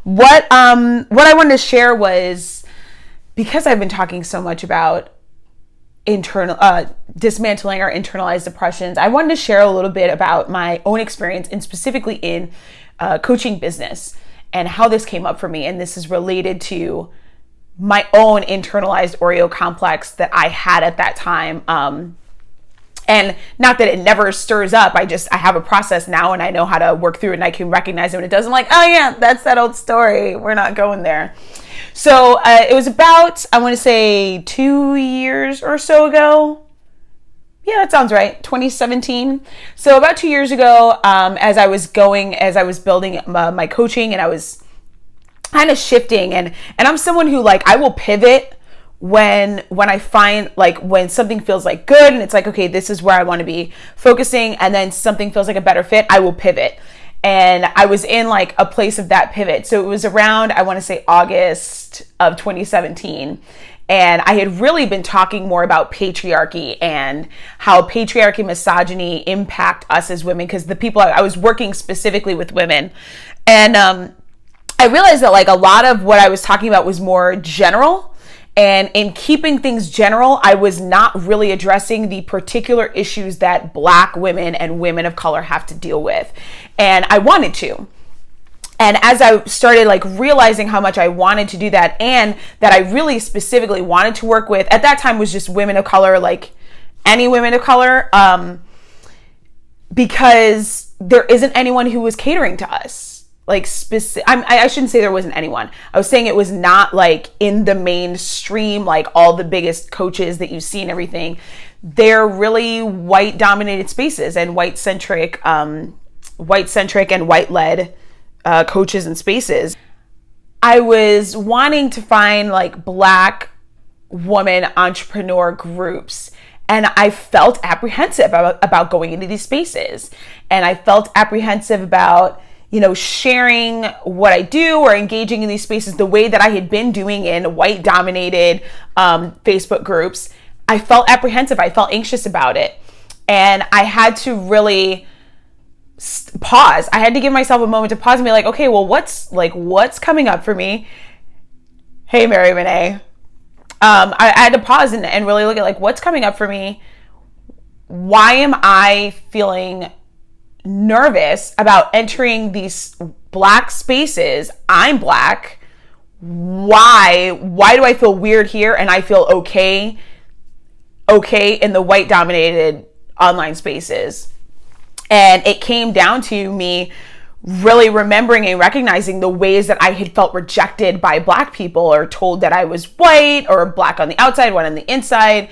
What I wanted to share was, because I've been talking so much about dismantling our internalized depressions, I wanted to share a little bit about my own experience, and specifically in coaching business, and how this came up for me. And this is related to my own internalized Oreo complex that I had at that time. And not that it never stirs up. I have a process now, and I know how to work through it, and I can recognize it when it doesn't, like, oh yeah, that's that old story. We're not going there. So it was about, I want to say 2 years or so ago. Yeah, that sounds right. 2017. So about 2 years ago, as I was building my coaching, and I was kind of shifting, and I'm someone who, like, I will pivot when I find, like, when something feels like good and it's like, okay, this is where I want to be focusing, and then something feels like a better fit, I will pivot. And I was in, like, a place of that pivot. So it was around, I want to say, August of 2017. And I had really been talking more about patriarchy and how patriarchy, misogyny impact us as women, because the people I was working specifically with women. And I realized that, like, a lot of what I was talking about was more general. And in keeping things general, I was not really addressing the particular issues that Black women and women of color have to deal with. And I wanted to. And as I started, like, realizing how much I wanted to do that, and that I really specifically wanted to work with, at that time, was just women of color, like any women of color, because there isn't anyone who was catering to us. Like, I shouldn't say there wasn't anyone. I was saying it was not, like, in the mainstream, like all the biggest coaches that you see and everything. They're really white dominated spaces, and white centric and white led coaches and spaces. I was wanting to find, like, Black woman entrepreneur groups, and I felt apprehensive about going into these spaces. And I felt apprehensive about, you know, sharing what I do or engaging in these spaces the way that I had been doing in white dominated Facebook groups. I felt apprehensive. I felt anxious about it. And I had to really pause. I had to give myself a moment to pause and be like, okay, well, what's coming up for me? Hey, Mary Renee. I had to pause and really look at, like, what's coming up for me? Why am I feeling nervous about entering these Black spaces? I'm Black. Why do I feel weird here and I feel okay in the white dominated online spaces? And it came down to me really remembering and recognizing the ways that I had felt rejected by Black people, or told that I was white or Black on the outside, white on the inside.